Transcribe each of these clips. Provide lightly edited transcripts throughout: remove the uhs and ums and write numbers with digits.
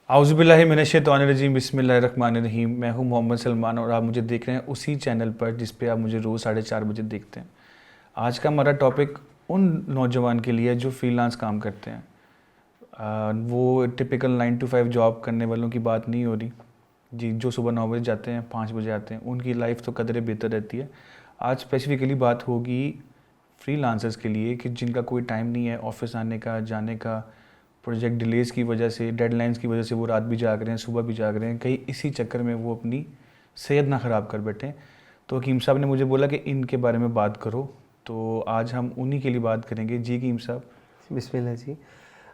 आउज़ुबिल्लाहिमिनश्शैतानिर्रजीम बिस्मिल्लाहिर्रहमानिर्रहीम। मैं हूं मोहम्मद सलमान और आप मुझे देख रहे हैं उसी चैनल पर जिस पे आप मुझे रोज़ 4:30 बजे देखते हैं। आज का हमारा टॉपिक उन नौजवान के लिए है जो फ्रीलांस काम करते हैं। वो टिपिकल 9 to 5 जॉब करने वालों की बात नहीं हो रही जी, जो सुबह 9 बजे जाते हैं 5 बजे आते हैं, उनकी लाइफ तो कदरे बेहतर रहती है। आज स्पेसिफिकली बात होगी फ्रीलांसर्स के लिए कि जिनका कोई टाइम नहीं है ऑफिस आने का, जाने का, प्रोजेक्ट डिलेज़ की वजह से, डेडलाइंस की वजह से वो रात भी जाग रहे हैं, सुबह भी जाग रहे हैं, कहीं इसी चक्कर में वो अपनी सेहत ना ख़राब कर बैठें। तो हकीम साहब ने मुझे बोला कि इनके बारे में बात करो, तो आज हम उन्हीं के लिए बात करेंगे। जी हकीम साहब। बिस्मिल्लाह जी।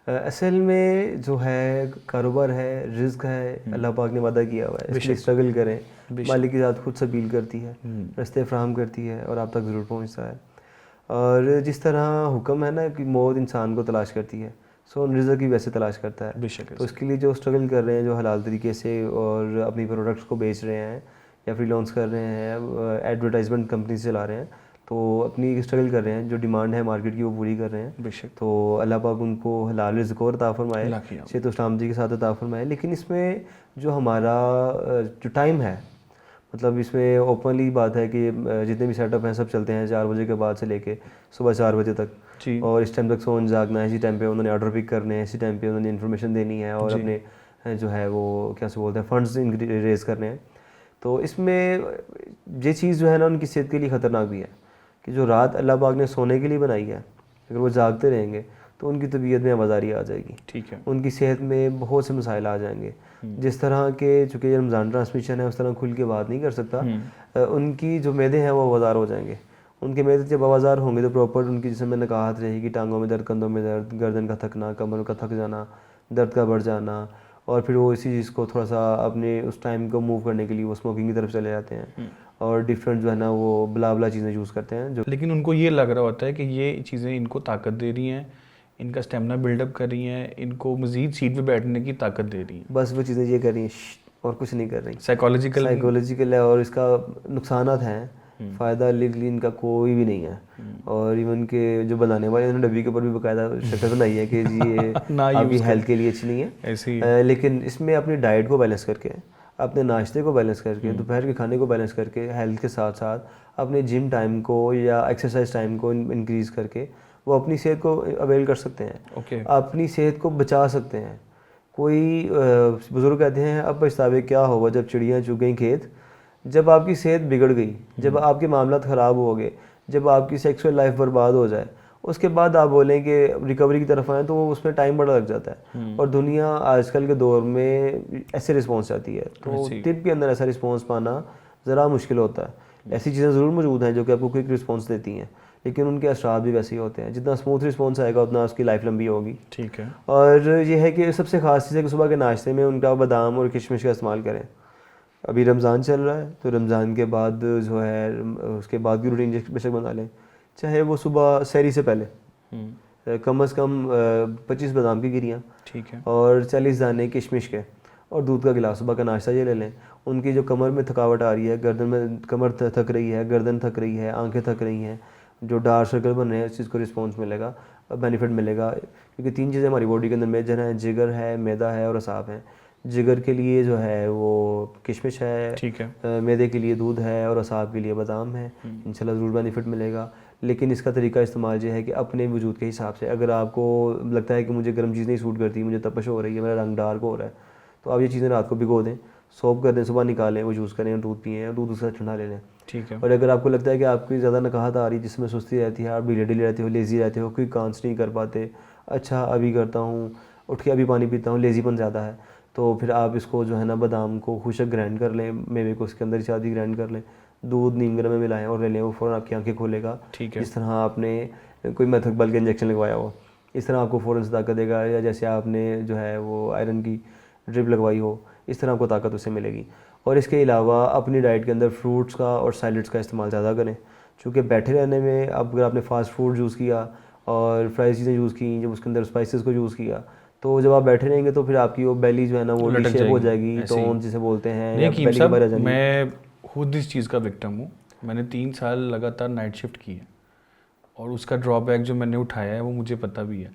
असल में जो है कारोबार है, रिस्क है, अल्लाह पाक ने वादा किया हुआ है, इसलिए स्ट्रगल करें। मालिक की ज़ात खुद सबील करती है, रास्ते फ्राहम करती है और आप तक ज़रूर पहुंचता है। और जिस तरह हुक्म है ना कि मौत इंसान को तलाश करती है, सो रिज़्क़ भी वैसे तलाश करता है। तो उसके लिए जो स्ट्रगल कर रहे हैं, जो हलाल तरीके से और अपनी प्रोडक्ट्स को बेच रहे हैं या फ्रीलांस कर रहे हैं, एडवर्टाइजमेंट कंपनी से चला रहे हैं, तो अपनी स्ट्रगल कर रहे हैं, जो डिमांड है मार्केट की वो पूरी कर रहे हैं। बेशक। तो अल्लाह पाक उनको हलाल रिज़्क़ और अता फरमाए, शेत इस्लाम जी के साथ अता फरमाए। लेकिन इसमें जो हमारा जो टाइम है, मतलब इसमें ओपनली बात है कि जितने भी सेटअप हैं सब चलते हैं 4 बजे के बाद से लेके सुबह 4 बजे तक, और इस टाइम तक सोन जागना है, इसी टाइम पे उन्होंने ऑर्डर पिक करने हैं, इसी टाइम पे उन्होंने इन्फॉर्मेशन देनी है और अपने जो है वो क्या से बोलते हैं फंड्स रेज़ करने हैं। तो इसमें ये चीज़ जो है ना उनकी सेहत के लिए ख़तरनाक भी है कि जो रात अल्लाह पाक ने सोने के लिए बनाई है, अगर वो जागते रहेंगे तो उनकी तबीयत में आवाज़ारी आ जाएगी, ठीक है, उनकी सेहत में बहुत से मसाइल आ जाएंगे। जिस तरह के चूँकि रमज़ान ट्रांसमिशन है उस तरह खुल के बात नहीं कर सकता, उनकी जो मैदे हैं वो आवाज़ार हो जाएंगे। उनके मैदे जब आवाज़ार होंगे तो प्रॉपर उनकी जिसमें मैंने कहा रहेगी, टांगों में दर्द, कंधों में दर्द, गर्दन का थकना, कमर का थक जाना, दर्द का बढ़ जाना, और फिर वो इसी चीज़ को थोड़ा सा अपने उस टाइम को मूव करने के लिए वो स्मोकिंग की तरफ चले जाते हैं और डिफरेंट जो है ना वो बला बला चीज़ें यूज़ करते हैं। जो लेकिन उनको ये लग रहा होता है कि ये चीज़ें इनको ताकत दे रही हैं, इनका स्टेमिना बिल्डअप कर रही हैं, इनको मज़ीद सीट पे बैठने की ताकत दे रही हैं। बस वो चीज़ें ये कर रही हैं और कुछ नहीं कर रही। साइकोलॉजिकल है और इसका नुकसानात हैं, फ़ायदा लिटरली इनका कोई भी नहीं है। और इवन के जो बनाने वाले उन्होंने डब्बी के ऊपर भी बाकायदा शक्ल बनाई है कि जी ये आपकी हेल्थ के लिए अच्छी नहीं है, ऐसे ही। लेकिन इसमें अपनी डाइट को बैलेंस करके, अपने नाश्ते को बैलेंस करके, दोपहर के खाने को बैलेंस करके, हेल्थ के साथ साथ अपने जिम टाइम को या एक्सरसाइज टाइम को इंक्रीज़ करके वो अपनी सेहत को अवेल कर सकते हैं, अपनी सेहत को बचा सकते हैं। कोई बुज़ुर्ग कहते हैं अब पछतावे क्या होगा जब चिड़ियाँ चुग गई खेत। जब आपकी सेहत बिगड़ गई, जब आपके मामलात ख़राब हो गए, जब आपकी सेक्सुअल लाइफ बर्बाद हो जाए, उसके बाद आप बोलें कि रिकवरी की तरफ आएँ, तो वो उसमें टाइम बड़ा लग जाता है। और दुनिया आजकल के दौर में ऐसे रिस्पॉन्स चाहती है, तो तिब के अंदर ऐसा रिस्पॉन्स पाना ज़रा मुश्किल होता है। ऐसी चीज़ें ज़रूर मौजूद हैं जो कि आपको क्विक रिस्पॉन्स देती हैं, लेकिन उनके असरात भी वैसे ही होते हैं। जितना स्मूथ रिस्पॉन्स आएगा उतना उसकी लाइफ लंबी होगी। ठीक है। और ये है कि सबसे ख़ास चीज़ है कि सुबह के नाश्ते में उनका बादाम और किशमिश का इस्तेमाल करें। अभी रमज़ान चल रहा है तो रमज़ान के बाद जो है उसके बाद की रूटीन बेशक बना लें, चाहे वो सुबह सहरी से पहले कम से कम 25 बादाम की गिरियाँ, ठीक है, और 40 दाने किशमिश के, और दूध का गिलास सुबह का नाश्ता ये ले लें। उनकी जो कमर में थकावट आ रही है, गर्दन में कमर थक रही है, गर्दन थक रही है, आंखें थक रही हैं, जो डार्क सर्कल बन रहे हैं, इस चीज़ को रिस्पॉन्स मिलेगा, बेनिफिट मिलेगा। क्योंकि 3 चीज़ें हमारी बॉडी के अंदर मेजर हैं, जिगर है, मैदा है और असाब है। जिगर के लिए जो है वो किशमिश है, ठीक है, मैदे के लिए दूध है और असाब के लिए बादाम है। इंशाल्लाह ज़रूर बेनिफिट मिलेगा। लेकिन इसका तरीका इस्तेमाल ये है कि अपने वजूद के हिसाब से, अगर आपको लगता है कि मुझे गर्म चीज़ नहीं सूट करती, मुझे तपश हो रही है, मेरा रंग डार्क हो रहा है, तो आप ये चीज़ें रात को भिगो दें, सोप कर दें, सुबह निकालें, वो यूज़ करें, दूध पिएँ और दूध उसके साथ ठंडा ले लें। ठीक है। और अगर आपको लगता है कि आपकी ज़्यादा नकाहत आ रही है, जिसमें सुस्ती रहती है, आप ढीले रहते हो, लेज़ी रहते हो, कोई कांस नहीं कर पाते, अच्छा अभी करता हूँ, उठ के अभी पानी पीता हूँ, लेज़ीपन ज़्यादा है, तो फिर आप इसको जो है ना बादाम को खुशक ग्राइंड कर लें, मेवे को उसके अंदर शादी ग्राइंड कर लें, दूध नीम गर्म में मिलाएं और ले लें, वो फ़ौरन आपकी आंखें खोलेगा। ठीक है। जिस तरह आपने कोई मेथकबल का इंजेक्शन लगवाया हो, इस तरह आपको फ़ौरन से ताकत देगा, या जैसे आपने जो है वो आयरन की ड्रिप लगवाई हो, इस तरह आपको ताकत उससे मिलेगी। और इसके अलावा अपनी डाइट के अंदर फ्रूट्स का और सैलड्स का इस्तेमाल ज़्यादा करें, क्योंकि बैठे रहने में अब अगर आपने फास्ट फूड यूज़ किया और फ्राइज चीज़ें यूज़ की, जब उसके अंदर स्पाइसेस को यूज़ किया, तो जब आप बैठे रहेंगे तो फिर आपकी वो बेली जो है ना वो डी शेप हो जाएगी, टोन जिसे बोलते हैं, या बेली के बाहर आ जाएगी। मैं खुद इस चीज़ का विक्टिम हूँ। मैंने 3 साल लगातार नाइट शिफ्ट की है और उसका ड्रॉबैक जो मैंने उठाया है वो मुझे पता भी है।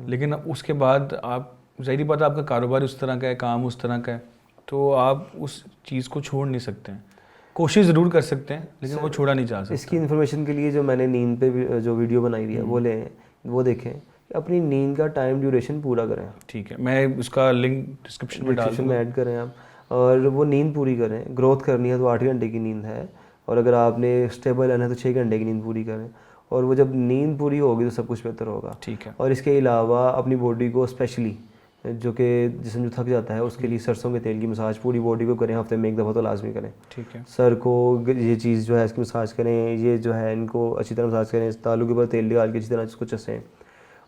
लेकिन उसके बाद आप ज़ाहिर बात है आपका कारोबार उस तरह का है, काम उस तरह का है, तो आप उस चीज़ को छोड़ नहीं सकते हैं। कोशिश ज़रूर कर सकते हैं लेकिन वो छोड़ा नहीं जा सकता। इसकी इन्फॉर्मेशन के लिए जो मैंने नींद पे जो वीडियो बनाई हुई है वो लें, वो देखें, अपनी नींद का टाइम ड्यूरेशन पूरा करें। ठीक है, मैं उसका लिंक डिस्क्रिप्शन में डाल डिस्क्रिप्शन में दूँगा। ऐड करें आप, और वो नींद पूरी करें। ग्रोथ करनी है तो 8 घंटे की नींद है, और अगर आपने स्टेबल रहना है तो 6 घंटे की नींद पूरी करें। और वो जब नींद पूरी होगी तो सब कुछ बेहतर होगा। ठीक है। और इसके अलावा अपनी बॉडी को स्पेशली, जो कि जिसम जो थक जाता है उसके लिए सरसों के तेल की मसाज पूरी बॉडी को करें, हफ्ते में एक दफ़ा तो लाजमी करें। ठीक है। सर को ये चीज़ जो है इसकी मसाज करें, ये जो है इनको अच्छी तरह मसाज करें, तालू के ऊपर तेल डाल के अच्छी तरह इसको चसें।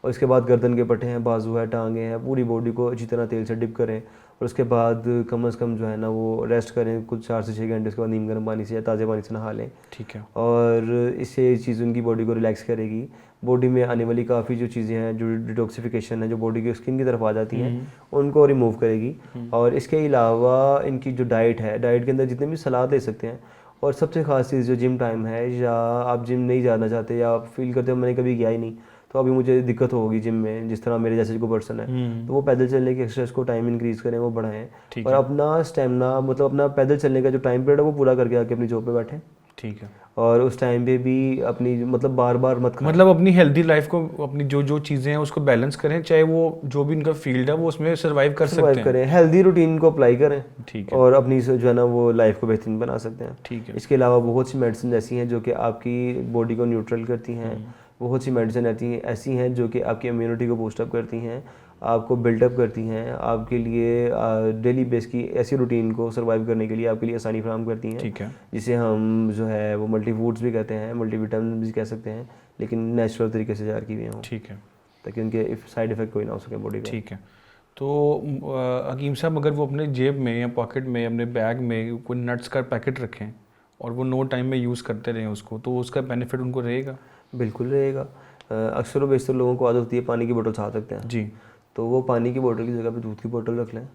और इसके बाद गर्दन के पट्टे हैं, बाजू है, टांगे हैं, पूरी बॉडी को अच्छी तरह तेल से डिप करें। और उसके बाद कम से कम जो है ना वो रेस्ट करें कुछ 4 से 6 घंटे। उसके बाद नीम गर्म पानी से या ताज़े पानी से नहा लें। ठीक है। और इससे ये चीज़ उनकी बॉडी को रिलैक्स करेगी। बॉडी में आने वाली काफ़ी जो चीज़ें हैं, जो डिटॉक्सिफिकेशन है, जो बॉडी की स्किन की तरफ आ जाती हैं, उनको रिमूव करेगी। और इसके अलावा इनकी जो डाइट है, डाइट के अंदर जितने भी सलाद ले सकते हैं। और सबसे ख़ास चीज़ जो जिम टाइम है, या आप जिम नहीं जाना चाहते या आप फील करते हो मैंने कभी किया ही नहीं, तो अभी मुझे दिक्कत होगी जिम में, जिस तरह मेरे जैसे कोई पर्सन है, तो वो पैदल चलने की एक्सरसाइज को टाइम इंक्रीज़ करें, वो बढ़ाएं। और अपना स्टेमिना, मतलब अपना पैदल चलने का जो टाइम पीरियड है वो पूरा करके आके अपनी जॉब पे बैठें। ठीक है। और उस टाइम पे भी अपनी मतलब बार बार मत खाएं। मतलब अपनी हेल्दी लाइफ को, अपनी जो जो चीज़ें हैं उसको बैलेंस करें, चाहे वो जो भी इनका फील्ड है वो उसमें सर्वाइव कर सकते हैं। करें, हेल्दी रूटीन को अप्लाई करें। ठीक है। और अपनी जो है ना वो लाइफ को बेहतरीन बना सकते हैं। ठीक है। इसके अलावा बहुत सी मेडिसिन ऐसी हैं जो कि आपकी बॉडी को न्यूट्रल करती हैं। बहुत सी मेडिसिन ऐसी हैं जो कि आपकी इम्यूनिटी को बूस्टअप करती हैं, आपको बिल्डअप करती हैं, आपके लिए डेली बेस की ऐसी रूटीन को सर्वाइव करने के लिए आपके लिए आसानी फराहम करती हैं। ठीक है। जिसे हम जो है वो मल्टी फूड्स भी कहते हैं, मल्टी विटामिन भी कह सकते हैं, लेकिन नेचुरल तरीके से तैयार की हुई हों, ठीक है। ताकि उनके साइड इफ़ेक्ट कोई ना हो सके बॉडी पे। ठीक है। तो हकीम साहब, अगर वो अपने जेब में या पॉकेट में, अपने बैग में कोई नट्स का पैकेट रखें और वो नो टाइम में यूज़ करते रहें उसको, तो उसका बेनिफिट उनको रहेगा? बिल्कुल रहेगा। अक्सर व बेशतर लोगों को आदत होती है पानी की बोतल साथ रखते हैं जी। तो वो पानी की बोतल की जगह पे दूध की बोतल रख लें,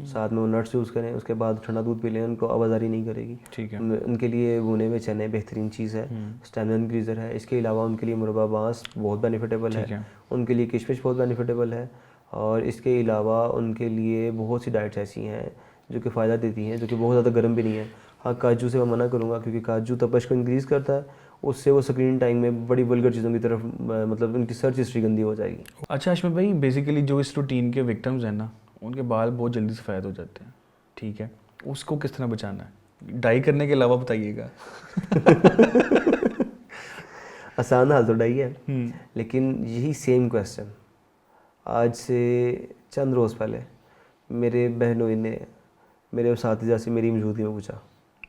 साथ में वो नट्स यूज़ करें, उसके बाद ठंडा दूध पी लें, उनको आवाज़ारी नहीं करेगी। ठीक है। उनके लिए भुने हुए चने बेहतरीन चीज़ है, स्टैमिना इंक्रीज़र है। इसके अलावा उनके लिए मुरब्बा बांस बहुत बेनिफिटेबल है, उनके लिए किशमिश बहुत बेनिफिटेबल है। और इसके अलावा उनके लिए बहुत सी डाइट्स ऐसी हैं जो कि फ़ायदा देती हैं, जो कि बहुत ज़्यादा गर्म भी नहीं है। हाँ, काजू से मैं मना करूँगा, क्योंकि काजू तपश को इंक्रीज़ करता है, उससे वो स्क्रीन टाइम में बड़ी वल्गर चीज़ों की तरफ मतलब उनकी सर्च हिस्ट्री गंदी हो जाएगी। अच्छा अशमत भाई, बेसिकली जो इस रूटीन के विक्टिम्स हैं ना, उनके बाल बहुत जल्दी सफ़ेद हो जाते हैं, ठीक है, उसको किस तरह बचाना है? डाई करने के अलावा बताइएगा। आसान हाल तो डाई है, लेकिन यही सेम क्वेश्चन आज से चंद रोज़ पहले मेरे बहनोई ने मेरे उस्ताद से मेरी मौजूदगी में पूछा,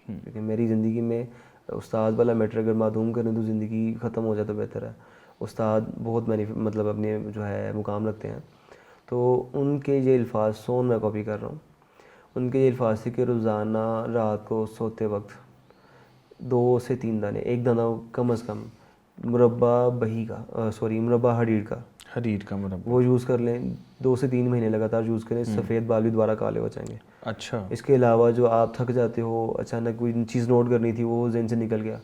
क्योंकि मेरी ज़िंदगी में उस्ताद वाला मैटर अगर मालूम करें तो ज़िंदगी ख़त्म हो जाए तो बेहतर है। उस्ताद बहुत मतलब अपने जो है मुकाम रखते हैं, तो उनके ये अल्फाज सोन मैं कॉपी कर रहा हूँ। उनके ये अल्फाज थे कि रोज़ाना रात को सोते वक्त 2 से 3 दाने, एक दाना कम अज़ कम मुरब्बा हरीर का मुरब्बा वो यूज़ कर लें। 2 से 3 महीने लगातार यूज़ करें, सफ़ेद बाल भी दोबारा काले हो जाएंगे। अच्छा। इसके अलावा जो आप थक जाते हो, अचानक कोई चीज़ नोट करनी थी वो जेन से निकल गया,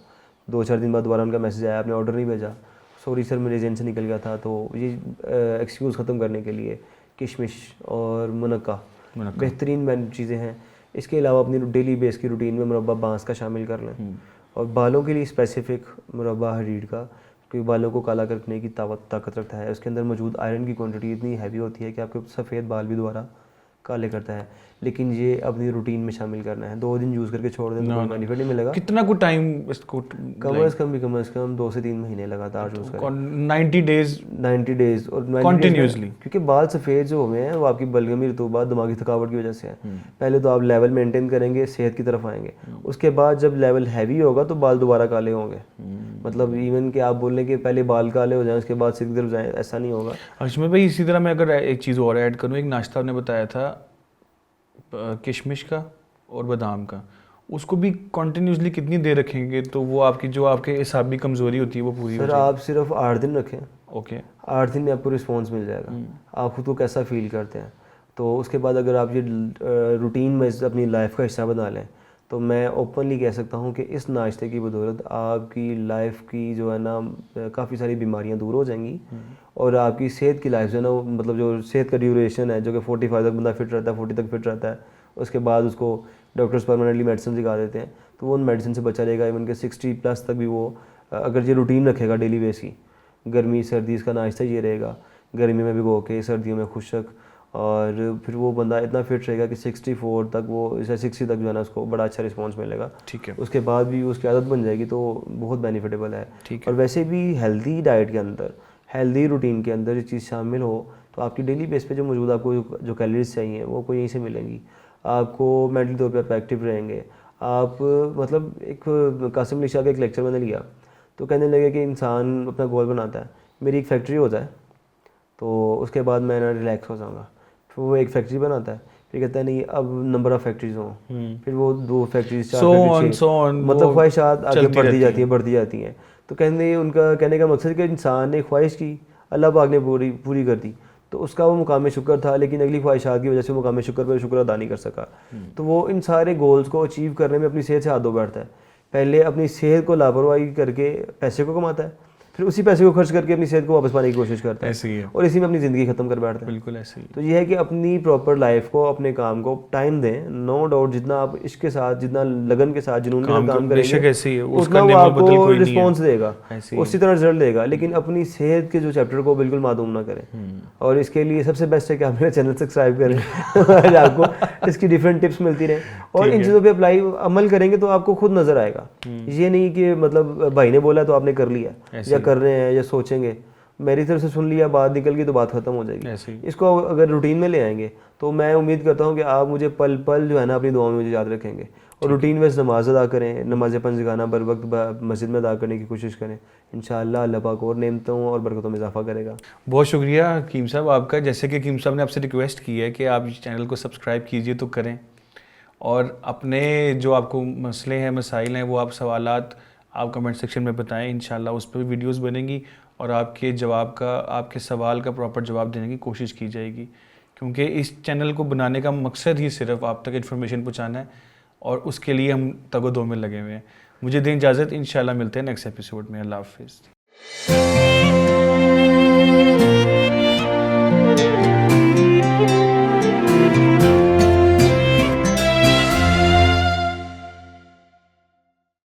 2-4 दिन बाद दोबारा उनका मैसेज आया आपने ऑर्डर नहीं भेजा, सॉरी सर मेरे जेन से निकल गया था, तो ये एक्सक्यूज़ ख़त्म करने के लिए किशमिश और मुनक्का बेहतरीन चीज़ें हैं। इसके अलावा अपनी डेली बेस की रूटीन में मुरब्बा बांस का शामिल कर लें। और बालों के लिए स्पेसिफ़िक मुरब्बा हरीर का, क्योंकि बालों को काला करने की ताकत रखता है। उसके अंदर मौजूद आयरन की क्वांटिटी इतनी हैवी होती है कि आपके सफ़ेद बाल भी दोबारा काले करता है। लेकिन ये अपनी रूटीन में शामिल करना है। 2 दिन यूज़ करके छोड़ दें तो कोई बेनिफिट नहीं मिलेगा। कितना कुछ टाइम इसको? कम से कम 2 से 3 महीने लगातार यूज़ करें। 90 डेज और कंटिन्यूसली, क्योंकि बाल सफ़ेद जो हुए हैं वो आपकी बलगमी रतूबत, दिमागी थकावट की वजह से है। पहले तो आप लेवल मेंटेन करेंगे, सेहत की तरफ आएंगे, उसके बाद जब लेवल हैवी होगा तो बाल दोबारा काले होंगे। मतलब इवन कि आप बोल रहे कि पहले बाल काले हो जाएं उसके बाद सिर की तरफ जाएं, ऐसा नहीं होगा। अशमत भाई, इसी तरह मैं अगर एक चीज़ और ऐड करूँ, एक नाश्ता आपने बताया था किशमिश का और बादाम का, उसको भी कंटिन्यूसली कितनी देर रखेंगे तो वो आपकी जो आपके हिसाबी कमज़ोरी होती है वो पूरी हो जाएगी? सर आप सिर्फ 8 दिन रखें। ओके। 8 दिन में आपको रिस्पॉन्स मिल जाएगा, आप खुद को कैसा फील करते हैं। तो उसके बाद अगर आप ये रूटीन में अपनी लाइफ का हिस्सा बना लें तो मैं ओपनली कह सकता हूँ कि इस नाश्ते की बदौलत आपकी लाइफ की जो है ना काफ़ी सारी बीमारियाँ दूर हो जाएंगी और आपकी सेहत की लाइफ जो है ना मतलब जो सेहत का ड्यूरेशन है जो कि 45 तक बंदा फिट रहता है, 40 तक फिट रहता है, उसके बाद उसको डॉक्टर्स परमानेंटली मेडिसिन दिखा देते हैं तो वो उन मेडिसिन से बचा रहेगा। इवन के 60+ तक भी वो अगर ये रूटीन रखेगा डेली बेस की, गर्मी सर्दी इसका नाश्ता ये रहेगा, गर्मी में भिगो के सर्दियों में खुशक, और फिर वो बंदा इतना फिट रहेगा कि 64 तक वो इसे 60 तक जो है ना उसको बड़ा अच्छा रिस्पॉन्स मिलेगा। ठीक है। उसके बाद भी उसकी आदत बन जाएगी तो बहुत बेनिफिटेबल है। ठीक और वैसे भी हेल्दी डाइट के अंदर, हेल्दी रूटीन के अंदर ये चीज़ शामिल हो तो आपकी डेली बेस पे जो मौजूद आपको जो कैलोरीज चाहिए वो कोई यहीं से मिलेंगी। आपको मेंटली तौर पर आप एक्टिव रहेंगे। आप मतलब एक कासिम अली शाह का एक लेक्चर मैंने लिया तो कहने लगे कि इंसान अपना गोल बनाता है, मेरी एक फैक्ट्री हो जाए तो उसके बाद मैं ना रिलैक्स हो जाऊँगा। फिर वो एक फैक्ट्री बनाता है, फिर कहता है नहीं अब नंबर ऑफ़ फैक्ट्रीज हों, फिर वो 2 फैक्ट्रीज 4 फैक्ट्रीज 6, मतलब ख्वाहिशात आगे बढ़ती जाती हैं। तो कहने का मकसद कि इंसान ने ख्वाहिश की, अल्लाह पाक ने पूरी कर दी, तो उसका वो मुकाम शुक्र था, लेकिन अगली ख्वाहिशात की वजह से मुकाम शुक्र पर शुक्र अदा नहीं कर सका। तो वो इन सारे गोल्स को अचीव करने में अपनी सेहत से हाथ धो बैठता है। पहले अपनी सेहत को लापरवाही करके पैसे को कमाता है, फिर उसी पैसे को खर्च करके अपनी सेहत को वापस पाने की कोशिश करता है, ऐसे ही है। और इसी में अपनी ज़िंदगी ख़त्म कर बैठता है। बिल्कुल ऐसे ही। तो ये है कि अपनी प्रॉपर लाइफ को, अपने काम को टाइम दें। नो डाउट जितना आप इश्क के साथ, जितना लगन के साथ, जुनून के साथ काम करेंगे उतना वो आपको रिस्पॉन्स देगा, उसी तरह रिजल्ट देगा। लेकिन अपनी सेहत के जो चैप्टर को बिल्कुल मासूम ना करें, और इसके लिए सबसे बेस्ट है कि आप मेरा चैनल सब्सक्राइब करें आपको इसकी डिफरेंट टिप्स मिलती रहें और इन चीज़ों पर अमल करेंगे तो आपको खुद नज़र आएगा। ये नहीं कि मतलब भाई ने बोला तो आपने कर लिया या कर रहे हैं या सोचेंगे, मेरी तरफ से सुन लिया, बात निकल गई तो बात खत्म हो जाएगी। इसको अगर रूटीन में ले आएंगे तो मैं उम्मीद करता हूँ कि आप मुझे पल पल जो है ना अपनी दुआओं में मुझे याद रखेंगे। और रूटीन में नमाज अदा करें, नमाज 5 गाना बर वक्त मस्जिद में अदा करने की कोशिश करें। इंशाअल्लाह अल्लाह पाक और नेमतों और बरकतों में इजाफा करेगा। बहुत शुक्रिया हकीम साहब आपका। जैसे कि हकीम साहब ने आपसे रिक्वेस्ट की है कि आप चैनल को सब्सक्राइब कीजिए तो करें, और अपने जो आपको मसले हैं, मसाइल हैं, वो आप सवालात आप कमेंट सेक्शन में बताएं। इंशाल्लाह उस पर भी वीडियोस बनेंगी और आपके सवाल का प्रॉपर जवाब देने की कोशिश की जाएगी, क्योंकि इस चैनल को बनाने का मकसद ही सिर्फ आप तक इन्फॉर्मेशन पहुंचाना है, और उसके लिए हम तगो-दो में लगे हुए हैं। मुझे दें इजाज़त, इंशाल्लाह मिलते हैं नेक्स्ट एपिसोड में। अल्लाह हाफ़िज़।